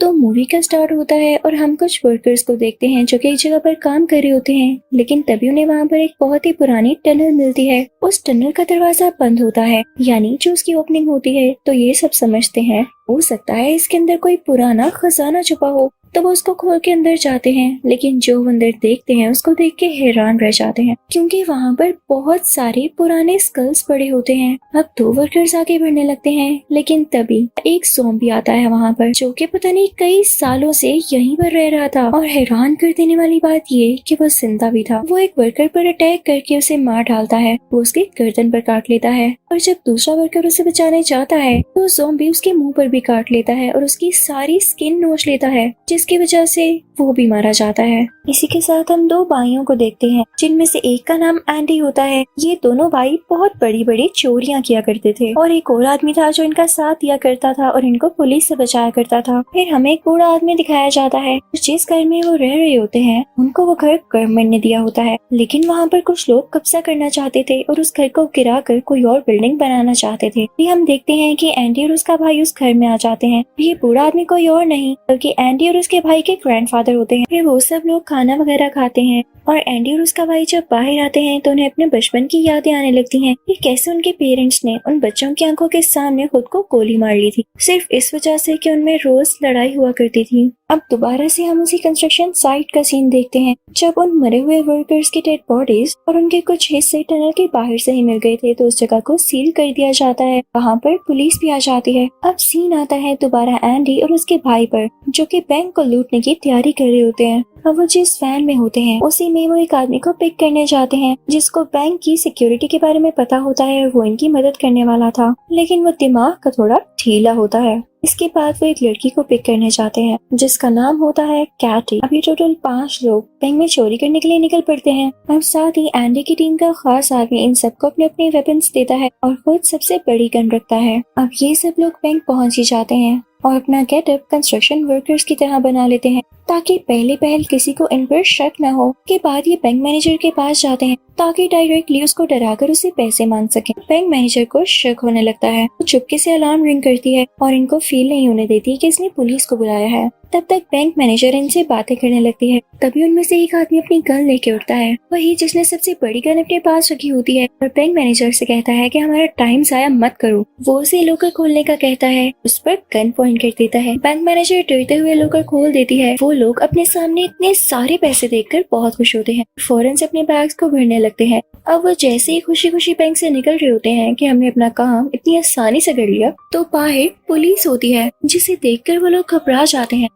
तो मूवी का स्टार्ट होता है और हम कुछ वर्कर्स को देखते हैं जो कि एक जगह पर काम कर रहे होते हैं, लेकिन तभी उन्हें वहाँ पर एक बहुत ही पुरानी टनल मिलती है। उस टनल का दरवाजा बंद होता है, यानी जो उसकी ओपनिंग होती है। तो ये सब समझते हैं हो सकता है इसके अंदर कोई पुराना खजाना छुपा हो, तो वो उसको खोल के अंदर जाते हैं। लेकिन जो वो अंदर देखते हैं उसको देख के हैरान रह जाते हैं, क्योंकि वहाँ पर बहुत सारे पुराने स्कल्स पड़े होते हैं। अब दो वर्कर्स आगे बढ़ने लगते हैं, लेकिन तभी एक ज़ॉम्बी आता है वहाँ पर, जो कि पता नहीं कई सालों से यहीं पर रह रहा था। और हैरान कर देने वाली बात ये कि वो जिंदा भी था। वो एक वर्कर पर अटैक करके उसे मार डालता है, वो उसकी गर्दन पर काट लेता है। और जब दूसरा वर्कर उसे बचाने जाता है तो ज़ॉम्बी उसके मुंह पर भी काट लेता है और उसकी सारी स्किन नोच लेता है, जिसकी वजह से वो भी मारा जाता है। इसी के साथ हम दो भाइयों को देखते हैं, जिनमें से एक का नाम एंडी होता है। ये दोनों भाई बहुत बड़ी बड़ी चोरियां किया करते थे, और एक और आदमी था जो इनका साथ दिया करता था और इनको पुलिस से बचाया करता था। फिर हमें एक बूढ़ा आदमी दिखाया जाता है। जिस घर में वो रह रहे होते हैं उनको वो घर गवर्नमेंट ने दिया होता है, लेकिन वहाँ पर कुछ लोग कब्जा करना चाहते थे और उस घर को गिरा कर कोई और बिल्डिंग बनाना चाहते थे। फिर हम देखते हैं कि एंडी और उसका भाई उस घर में आ जाते हैं। ये बूढ़ा आदमी कोई और नहीं बल्कि एंडी और उसके भाई के ग्रैंडफादर होते हैं। फिर वो सब लोग खाना वगैरह खाते हैं, और एंडी और उसका भाई जब बाहर आते हैं तो उन्हें अपने बचपन की यादें आने लगती हैं कि कैसे उनके पेरेंट्स ने उन बच्चों की आंखों के सामने खुद को गोली मार ली थी, सिर्फ इस वजह से कि उनमें रोज लड़ाई हुआ करती थी। अब दोबारा से हम उसी कंस्ट्रक्शन साइट का सीन देखते हैं, जब उन मरे हुए वर्कर्स की डेड बॉडीज और उनके कुछ हिस्से टनल के बाहर से ही मिल गए थे, तो उस जगह को सील कर दिया जाता है। वहाँ पर पुलिस भी आ जाती है। अब सीन आता है दोबारा एंडी और उसके भाई पर, जो कि बैंक को लूटने की तैयारी कर रहे होते हैं। अब वो जिस वैन में होते हैं उसी में वो एक आदमी को पिक करने जाते हैं, जिसको बैंक की सिक्योरिटी के बारे में पता होता है और वो इनकी मदद करने वाला था, लेकिन वो दिमाग का थोड़ा ढीला होता है। इसके बाद वो एक लड़की को पिक करने जाते हैं जिसका नाम होता है कैटी। अभी टोटल 5 लोग बैंक में चोरी करने के लिए निकल पड़ते हैं। और साथ ही एंडी की टीम का खास आदमी इन सबको अपने अपने वेपन्स देता है और खुद सबसे बड़ी गन रखता है। अब ये सब लोग बैंक पहुंच ही जाते हैं और अपना गेटअप कंस्ट्रक्शन वर्कर्स की तरह बना लेते हैं, ताकि पहले किसी को इन पर शक न हो। के बाद ये बैंक मैनेजर के पास जाते हैं ताकि डायरेक्टली उसको डराकर उसे पैसे मांग सके। बैंक मैनेजर को शक होने लगता है, वो चुपके से अलार्म रिंग करती है और इनको फील नहीं होने देती कि इसने पुलिस को बुलाया है। तब तक बैंक मैनेजर इनसे बातें करने लगती है। तभी उनमें से एक आदमी अपनी गन लेके उठता है, वही जिसने सबसे बड़ी गन अपने पास रखी होती है, और बैंक मैनेजर से कहता है कि हमारा टाइम जाया मत करो। वो उसे लॉकर खोलने का कहता है, उस पर गन पॉइंट कर देता है। बैंक मैनेजर डरते हुए लॉकर खोल देती है। वो लोग अपने सामने इतने सारे पैसे देखकर बहुत खुश होते हैं, फौरन से अपने बैग्स को भरने लगते हैं। अब वो जैसे ही खुशी खुशी बैंक से निकल रहे होते हैं कि हमने अपना काम इतनी आसानी से कर लिया, तो बाहर पुलिस होती है, जिसे देखकर वो लोग घबरा जाते हैं।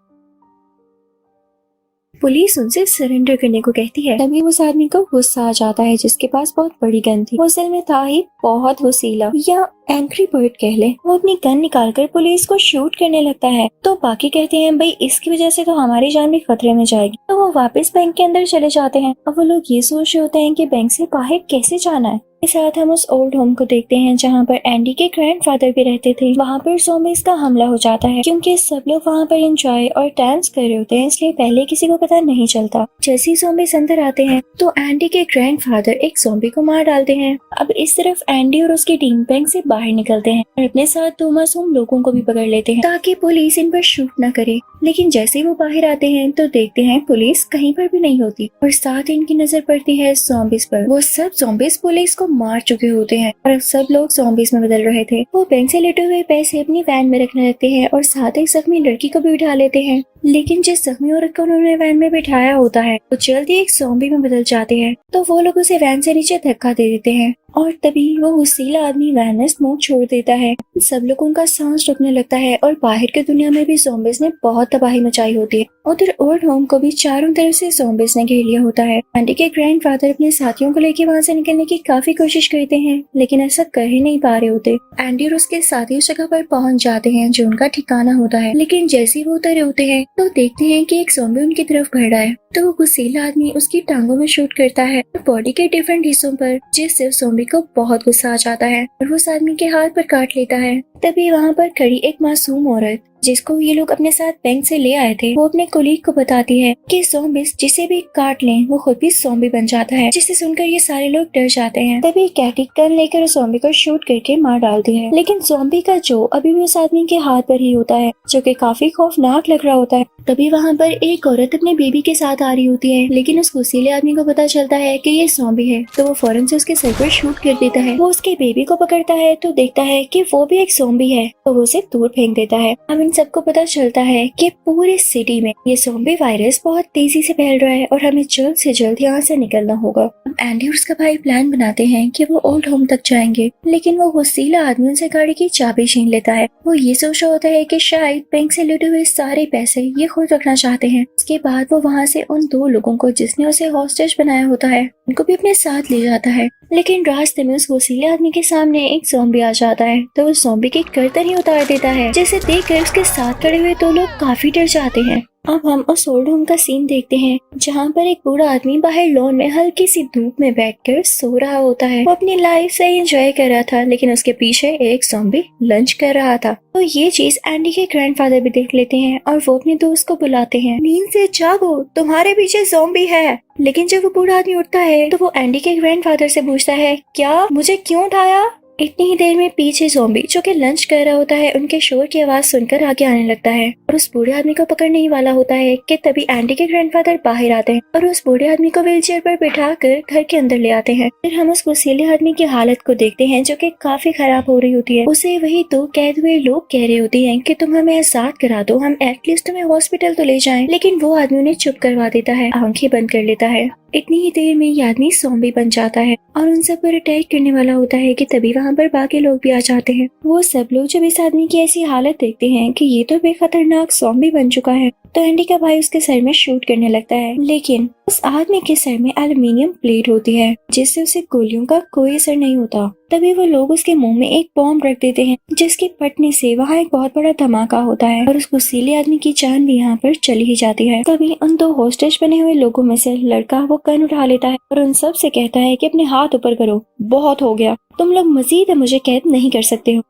पुलिस उनसे सरेंडर करने को कहती है। तभी उस आदमी को गुस्सा आ जाता है जिसके पास बहुत बड़ी गन थी। वो असल में था ही बहुत वसीला या एंग्री बर्ड कह ले। वो अपनी गन निकालकर पुलिस को शूट करने लगता है। तो बाकी कहते हैं भाई इसकी वजह से तो हमारी जान भी खतरे में जाएगी। तो वो वापस बैंक के अंदर चले जाते हैं। अब वो लोग ये सोच रहे होते हैं कि बैंक से बाहर कैसे जाना है। के साथ हम उस ओल्ड होम को देखते हैं जहाँ पर एंडी के ग्रैंडफादर भी रहते थे। वहाँ पर ज़ॉम्बीज़ का हमला हो जाता है, क्योंकि सब लोग वहाँ पर एंजॉय और डांस कर रहे होते हैं, इसलिए पहले किसी को पता नहीं चलता। जैसे ही ज़ॉम्बीज़ अंदर आते हैं तो एंडी के ग्रैंडफादर एक ज़ॉम्बी को मार डालते हैं। अब इस तरफ एंडी और उसकी टीम बैंक से बाहर निकलते हैं और अपने साथ 2 मासूम लोगों को भी पकड़ लेते हैं ताकि पुलिस इन पर शूट न करे। लेकिन जैसे ही वो बाहर आते हैं तो देखते हैं पुलिस कहीं पर भी नहीं होती, और साथ ही इनकी नजर पड़ती है ज़ॉम्बीज़ पर। वो सब ज़ॉम्बीज़ पुलिस को मार चुके होते हैं और सब लोग ज़ॉम्बीज़ में बदल रहे थे। वो बैंक से लेटे हुए पैसे अपनी वैन में रखने लगते हैं और साथ ही जख्मी लड़की को भी उठा लेते हैं। लेकिन जिस जख्मी औरत को उन्होंने वैन में बिठाया होता है वो जल्दी एक ज़ॉम्बी में बदल जाते हैं, तो वो लोग उसे वैन से नीचे धक्का दे देते हैं और तभी वो वसीला आदमी वैन में स्मोक छोड़ देता है। सब लोगों का सांस रुकने लगता है और बाहर की दुनिया में भी ज़ॉम्बीज़ ने बहुत तबाही मचाई होती है। उधर ओल्ड होम को भी चारों तरफ से ज़ॉम्बीज़ ने घेर लिया होता है। एंडी के ग्रैंडफादर अपने साथियों को लेकर वहाँ से निकलने की काफी कोशिश करते हैं, लेकिन ऐसा कर ही नहीं पा रहे होते। एंडी और उसके साथी उस जगह पर पहुंच जाते हैं जो उनका ठिकाना होता है, लेकिन जैसे ही वो उतरे होते हैं तो देखते हैं कि एक ज़ॉम्बी उनकी तरफ बढ़ रहा है। तो वो गुस्सैला आदमी उसकी टांगों में शूट करता है बॉडी के डिफरेंट हिस्सों पर, जिससे ज़ॉम्बी को बहुत गुस्सा आ जाता है और वो उस आदमी के हाथ पर काट लेता है। तभी वहाँ पर खड़ी एक मासूम औरत जिसको ये लोग अपने साथ बैंक से ले आए थे, वो अपने कोलीग को बताती है कि ज़ॉम्बीज जिसे भी काट लें वो खुद भी ज़ॉम्बी बन जाता है, जिसे सुनकर ये सारे लोग डर जाते हैं। तभी कैटी गन लेकर उस ज़ॉम्बी को शूट करके मार डालती है, लेकिन ज़ॉम्बी का जो अभी भी उस आदमी के हाथ पर ही होता है, जो कि काफी खौफनाक लग रहा होता है। तभी वहाँ पर एक औरत अपने बेबी के साथ आ रही होती है, लेकिन उस गुस्सैले आदमी को पता चलता है कि ये ज़ॉम्बी है, तो वो फौरन से उसके सर पर शूट कर देता है। वो उसके बेबी को पकड़ता है तो देखता है कि वो भी एक ज़ॉम्बी है, तो वो उसे दूर फेंक देता है। अब इन सबको पता चलता है कि पूरे सिटी में ये ज़ॉम्बी वायरस बहुत तेजी से फैल रहा है और हमें जल्द से जल्द यहाँ से निकलना होगा। एंडी और उसका भाई प्लान बनाते हैं कि वो ओल्ड होम तक जाएंगे, लेकिन वो गुस्सैला आदमी उनसे गाड़ी की चाबी छीन लेता है। वो ये सोच रहा होता है कि शायद बैंक से लूटे हुए सारे पैसे ये खुद रखना चाहते हैं। उसके बाद वो वहाँ से उन 2 लोगों को जिसने उसे हॉस्टेज बनाया होता है उनको भी अपने साथ ले जाता है, लेकिन रास्ते में उस गुस्सैले आदमी के सामने एक ज़ॉम्बी आ जाता है, तो उस ज़ॉम्बी की गर्दन ही उतार देता है, जिसे देखकर उसके साथ खड़े हुए 2 लोग काफी डर जाते हैं। अब हम उस ओल्ड होम का सीन देखते हैं जहाँ पर एक बूढ़ा आदमी बाहर लॉन में हल्की सी धूप में बैठकर सो रहा होता है। वो अपनी लाइफ से एंजॉय कर रहा था, लेकिन उसके पीछे एक ज़ॉम्बी लंच कर रहा था। तो ये चीज एंडी के ग्रैंडफादर भी देख लेते हैं और वो अपने दोस्त को बुलाते हैं, नींद से जागो, तुम्हारे पीछे ज़ॉम्बी है। लेकिन जब वो बूढ़ा आदमी उठता है तो वो एंडी के ग्रैंडफादर से पूछता है, क्या मुझे क्यों उठाया? इतनी ही देर में पीछे ज़ॉम्बी जो कि लंच कर रहा होता है उनके शोर की आवाज सुनकर आगे आने लगता है और उस बूढ़े आदमी को पकड़ने ही वाला होता है कि तभी एंडी के ग्रैंडफादर बाहर आते हैं और उस बूढ़े आदमी को व्हीलचेयर पर बिठा कर घर के अंदर ले आते हैं। फिर हम उस गुस्सैले आदमी की हालत को देखते हैं जो कि काफी खराब हो रही होती है। उसे वही 2 कैद हुए लोग कह रहे होते हैं कि तुम हमें आजाद करा दो, हम एटलीस्ट तुम्हें हॉस्पिटल तो ले जाएं, लेकिन वो आदमी उन्हें चुप करवा देता है, आंखें बंद कर लेता है। इतनी ही देर में ये आदमी ज़ॉम्बी बन जाता है और उन सब पर अटैक करने वाला होता है कि तभी वहाँ पर बाकी लोग भी आ जाते हैं। वो सब लोग जब इस आदमी की ऐसी हालत देखते हैं कि ये तो बेखतरनाक ज़ॉम्बी बन चुका है, तो एंडी का भाई उसके सर में शूट करने लगता है, लेकिन उस आदमी के सर में एल्युमिनियम प्लेट होती है जिससे उसे गोलियों का कोई असर नहीं होता। तभी वो लोग उसके मुंह में एक बॉम्ब रख देते हैं जिसके फटने से वहाँ एक बहुत बड़ा धमाका होता है और उस गुस्सैले आदमी की जान भी यहाँ पर चली ही जाती है। तभी उन 2 हॉस्टेज बने हुए लोगों में से लड़का वो गन उठा लेता है और उन सब से कहता है कि अपने हाथ ऊपर करो, बहुत हो गया, तुम लोग मजीद मुझे कैद नहीं कर सकते हो।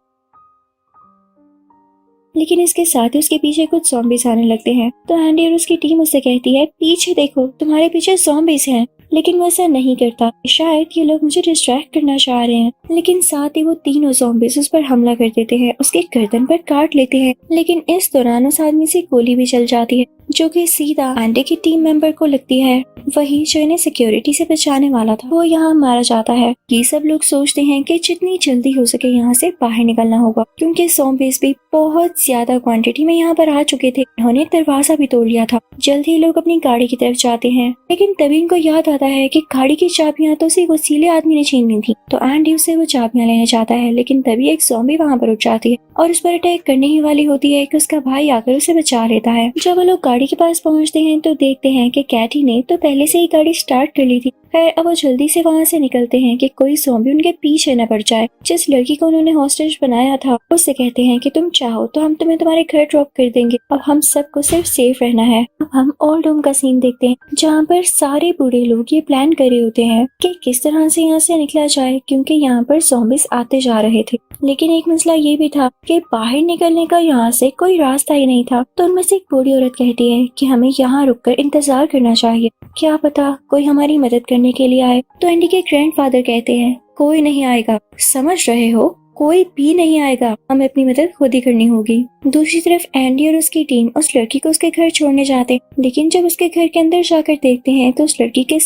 लेकिन इसके साथ ही उसके पीछे कुछ ज़ॉम्बीज आने लगते हैं, तो एंडी और उसकी टीम उससे कहती है, पीछे देखो, तुम्हारे पीछे ज़ॉम्बीज हैं। लेकिन वो ऐसा नहीं करता, शायद ये लोग मुझे डिस्ट्रैक्ट करना चाह रहे हैं। लेकिन साथ ही वो तीनों ज़ॉम्बीज उस पर हमला कर देते हैं, उसके गर्दन पर काट लेते हैं। लेकिन इस दौरान उस आदमी से गोली भी चल जाती है जो कि सीधा एंडी की टीम मेंबर को लगती है, वही जो इन्हें सिक्योरिटी से बचाने वाला था, वो यहाँ मारा जाता है। ये सब लोग सोचते हैं कि जितनी जल्दी हो सके यहाँ से बाहर निकलना होगा, क्योंकि ज़ॉम्बीज भी बहुत ज्यादा क्वांटिटी में यहाँ पर आ चुके थे। उन्होंने दरवाजा भी तोड़ लिया था। जल्द ही लोग अपनी गाड़ी की तरफ जाते हैं, लेकिन तभी इनको याद आता है कि गाड़ी की चाबियां तो उसी गुस्सैले आदमी ने छीन ली थी। तो एंडी उससे वो चाबियां लेने जाता है, लेकिन तभी एक ज़ॉम्बी वहाँ पर उठ जाती है और उस पर अटैक करने ही वाली होती है कि उसका भाई आकर उसे बचा लेता है। जब वो लोग गाड़ी के पास पहुँचते हैं तो देखते हैं कि कैटी ने तो पहले से ही गाड़ी स्टार्ट कर ली थी। खैर अब वो जल्दी से वहाँ से निकलते हैं कि कोई ज़ॉम्बी उनके पीछे न पड़ जाए। जिस लड़की को उन्होंने हॉस्टेज बनाया था उससे कहते हैं कि तुम चाहो तो हम तुम्हें तुम्हारे घर ड्रॉप कर देंगे, अब हम सबको सिर्फ सेफ रहना है। अब हम ओल्ड होम का सीन देखते हैं जहाँ पर सारे बूढ़े लोग ये प्लान कर रहे होते हैं कि किस तरह से यहाँ से निकला जाए, क्योंकि यहाँ पर ज़ॉम्बीज आते जा रहे थे। लेकिन एक मसला ये भी था कि बाहर निकलने का यहाँ से कोई रास्ता ही नहीं था। तो उनमें से एक बूढ़ी औरत कहती है कि हमें यहाँ रुककर इंतजार करना चाहिए, क्या पता कोई हमारी मदद करने के लिए आए। तो एंडी के ग्रैंडफादर कहते हैं, कोई नहीं आएगा, समझ रहे हो, कोई भी नहीं आएगा, हमें अपनी मदद खुद ही करनी होगी। दूसरी तरफ एंडी और उसकी टीम उस लड़की को उसके घर छोड़ने जाते, लेकिन जब उसके घर के अंदर जाकर देखते हैं तो उस लड़की के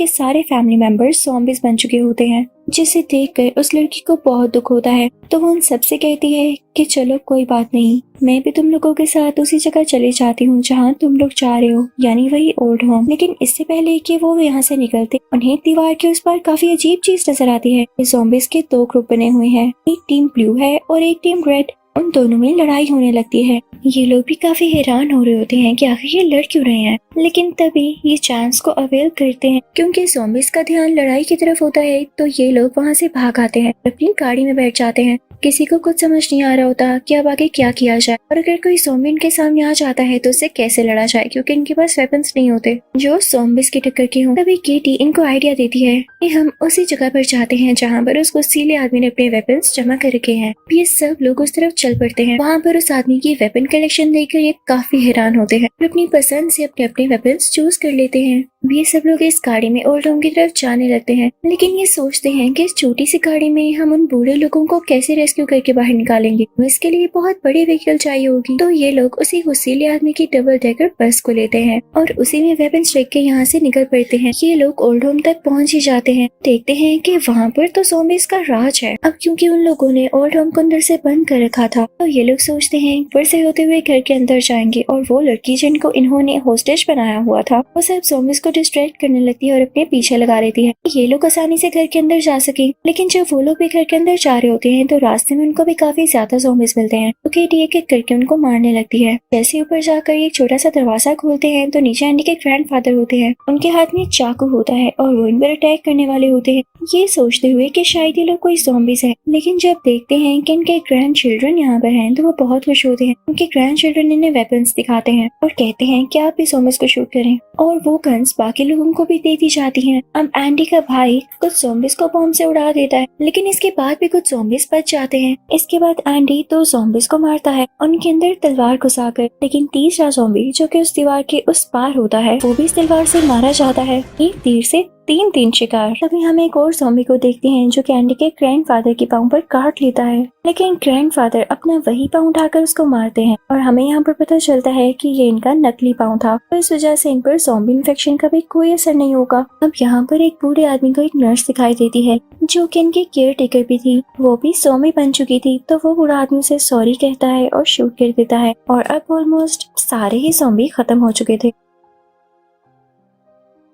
सारे फैमिली मेंबर्स ज़ॉम्बीज बन चुके होते हैं, जिसे देखकर उस लड़की को बहुत दुख होता है। तो वो उन सबसे कहती है कि चलो कोई बात नहीं, मैं भी तुम लोगों के साथ उसी जगह चले जाती हूँ जहाँ तुम लोग जा रहे हो, यानी वही ओल्ड होम। लेकिन इससे पहले कि वो यहाँ से निकलते, उन्हें दीवार के उस पार काफी अजीब चीज नजर आती है। ज़ॉम्बीज के 2 ग्रुप बने हुए हैं, एक टीम ब्लू है और एक टीम रेड। उन दोनों में लड़ाई होने लगती है। ये लोग भी काफी हैरान हो रहे होते हैं कि आखिर ये लड़ क्यों रहे हैं, लेकिन तभी ये चांस को अवेल करते हैं क्योंकि ज़ॉम्बीज का ध्यान लड़ाई की तरफ होता है। तो ये लोग वहाँ से भाग आते हैं, अपनी गाड़ी में बैठ जाते हैं। किसी को कुछ समझ नहीं आ रहा होता कि अब आगे क्या किया जाए, और अगर कोई ज़ॉम्बी इनके सामने आ जाता है तो उससे कैसे लड़ा जाए, क्योंकि इनके पास वेपन्स नहीं होते जो ज़ॉम्बीज की टक्कर के हों। तभी केटी इनको आइडिया देती है कि हम उसी जगह पर जाते हैं जहाँ पर उस गुस्सैले आदमी ने अपने वेपन्स जमा कर रखे हैं। ये सब लोग उस तरफ चल पड़ते हैं। वहाँ पर उस आदमी की वेपन कलेक्शन देखकर ये काफी हैरान होते हैं और अपनी पसंद से अपने अपने वेपन्स चूज कर लेते हैं। ये सब लोग इस गाड़ी में ओल्ड होम की तरफ जाने लगते हैं, लेकिन ये सोचते हैं कि इस छोटी सी गाड़ी में हम उन बूढ़े लोगों को कैसे रेस्क्यू करके बाहर निकालेंगे। इसके लिए बहुत बड़ी व्हीकल चाहिए होगी। तो ये लोग उसी हुसीले आदमी की डबल डेकर बस को लेते हैं और उसी में वेपन्स लेके के यहाँ से निकल पड़ते हैं। ये लोग ओल्ड होम तक पहुँच ही जाते हैं। देखते हैं कि वहाँ पर तो ज़ॉम्बीज़ का राज है। अब क्योंकि उन लोगों ने ओल्ड होम को अंदर से बंद कर रखा था, तो ये लोग सोचते हैं ऊपर से होते हुए घर के अंदर जाएंगे और वो लड़की जिनको इन्होंने होस्टेज बनाया हुआ था वो सब ज़ॉम्बीज़ को डिस्ट्रैक्ट करने लगती है और अपने पीछे लगा लेती है, ये लोग आसानी से घर के अंदर जा सके। लेकिन जब वो लोग भी घर के अंदर जा रहे होते हैं तो रास्ते में उनको भी काफी ज्यादा ज़ॉम्बीज़ मिलते हैं। तो केटी एक एक करके उनको मारने लगती है। जैसे ऊपर जाकर एक छोटा सा दरवाजा खोलते हैं तो नीचे एंडी के ग्रैंडफादर होते हैं। उनके हाथ में चाकू होता है और वो इन पर अटैक करने वाले होते हैं, ये सोचते हुए कि शायद ये लोग कोई ज़ॉम्बीज़ है। लेकिन जब देखते हैं कि इनके ग्रैंड चिल्ड्रन यहाँ पर हैं तो वो बहुत खुश होते हैं। उनके ग्रैंड चिल्ड्रन इन्हें वेपन्स दिखाते हैं और कहते हैं कि आप भी ज़ॉम्बीज़ को शूट करें और वो गन्स बाकी लोगों को भी दे दी जाती हैं। अब एंडी का भाई कुछ ज़ॉम्बीज़ को बॉम्ब से उड़ा देता है, लेकिन इसके बाद भी कुछ ज़ॉम्बीज़ बच जाते हैं। इसके बाद एंडी तो ज़ॉम्बीज़ को मारता है उनके अंदर तलवार घुसाकर, लेकिन तीसरा ज़ॉम्बी जो कि उस दीवार के उस पार होता है वो भी इस तलवार से मारा जाता है, एक तीर से तीन शिकार। तभी हम एक और ज़ॉम्बी को देखते हैं जो कि एंडी के ग्रैंडफादर के पाँव पर काट लेता है, लेकिन ग्रैंडफादर अपना वही पाँव उठाकर उसको मारते हैं और हमें यहाँ पर पता चलता है कि ये इनका नकली पाँव था, तो इस वजह से इन पर ज़ॉम्बी इन्फेक्शन का भी कोई असर नहीं होगा। अब यहाँ पर एक बूढ़े आदमी को एक नर्स दिखाई देती है जो कि इनकी केयर टेकर भी थी, वो भी ज़ॉम्बी बन चुकी थी। तो वो बूढ़ा आदमी से सॉरी कहता है और शूट कर देता है और अब ऑलमोस्ट सारे ही ज़ॉम्बी खत्म हो चुके थे।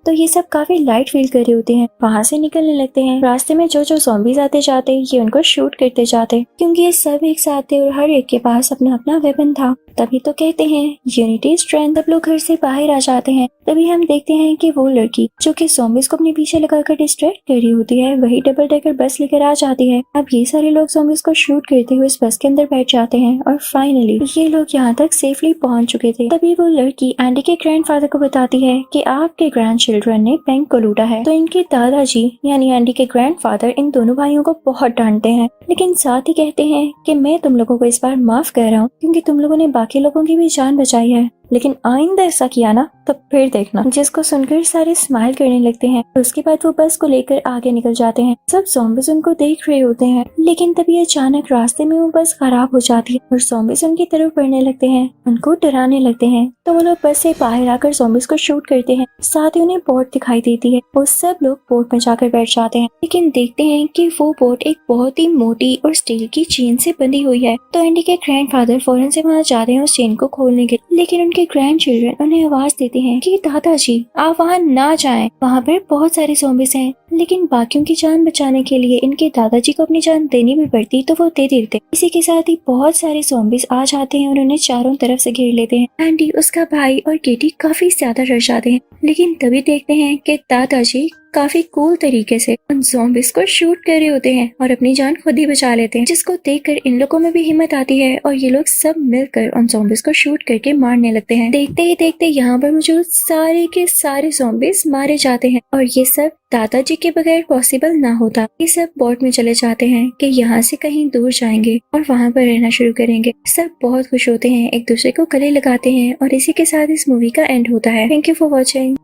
तो ये सब काफी लाइट फील कर रहे होते हैं, वहाँ से निकलने लगते हैं। रास्ते में जो जो ज़ॉम्बीज़ आते जाते ये उनको शूट करते जाते, क्योंकि ये सब एक साथ थे और हर एक के पास अपना अपना वेपन था। तभी तो कहते हैं यूनिटी स्ट्रेंथ। सब लोग घर से बाहर आ जाते हैं। तभी हम देखते हैं कि वो लड़की जो कि ज़ॉम्बीज़ को अपने पीछे लगाकर डिस्ट्रैक्ट कर रही होती है वही डबल डेकर बस लेकर आ जाती है। अब ये सारे लोग ज़ॉम्बीज़ को शूट करते हुए इस बस के अंदर बैठ जाते हैं और फाइनली ये लोग यहाँ तक सेफली पहुँच चुके थे। तभी वो लड़की एंडी के ग्रैंडफादर को बताती है कि आपके ग्रैंड चिल्ड्रन ने बैंक को लूटा है। तो इनके दादाजी यानी एंडी के ग्रैंडफादर इन दोनों भाइयों को बहुत डांटते हैं, लेकिन साथ ही कहते हैं कि मैं तुम लोगों को इस बार माफ कर रहा हूँ क्योंकि तुम लोगों ने बाकी लोगों की भी जान बचाई है, लेकिन आइंदा ऐसा किया ना तो फिर देखना। जिसको सुनकर सारे स्माइल करने लगते हैं। उसके बाद वो बस को लेकर आगे निकल जाते हैं। सब ज़ॉम्बीज़ उनको देख रहे होते हैं, लेकिन तभी अचानक रास्ते में वो बस खराब हो जाती है और ज़ॉम्बीज़ उनकी तरफ बढ़ने लगते हैं, उनको डराने लगते हैं। तो वो लोग बस से बाहर आकर ज़ॉम्बीज़ को शूट करते हैं। साथ ही उन्हें बोट दिखाई देती है, वो सब लोग बोट में जाकर बैठ जाते हैं, लेकिन देखते हैं कि वो बोट एक बहुत ही मोटी और स्टील की चेन से बंधी हुई है। तो एंडी के ग्रैंडफादर फौरन से वहाँ जाते हैं उस चेन को खोलने के लिए, लेकिन उनके ग्रैंड चिल्ड्रन उन्हें आवाज देते हैं कि दादाजी आप वहाँ ना जाएं, वहाँ पर बहुत सारे ज़ॉम्बीज़ हैं। लेकिन बाकियों की जान बचाने के लिए इनके दादाजी को अपनी जान देनी भी पड़ती तो वो दे देते। इसी के साथ ही बहुत सारे ज़ॉम्बीज़ आ जाते हैं और उन्हें चारों तरफ से घेर लेते हैं। एंडी, उसका भाई और केटी काफी ज्यादा डर जाते हैं, लेकिन तभी देखते हैं कि दादाजी काफी कूल तरीके से उन ज़ॉम्बीज़ को शूट कर रहे होते हैं और अपनी जान खुद ही बचा लेते हैं, जिसको देखकर इन लोगों में भी हिम्मत आती है और ये लोग सब मिलकर उन ज़ॉम्बीज़ को शूट करके मारने लगते हैं। देखते ही देखते यहाँ पर मौजूद सारे के सारे ज़ॉम्बीज़ मारे जाते हैं और ये सब दादाजी के बगैर पॉसिबल ना होता। ये सब बोट में चले जाते हैं कि यहाँ से कहीं दूर जाएंगे और वहाँ पर रहना शुरू करेंगे। सब बहुत खुश होते हैं, एक दूसरे को गले लगाते हैं और इसी के साथ इस मूवी का एंड होता है। Thank you for watching.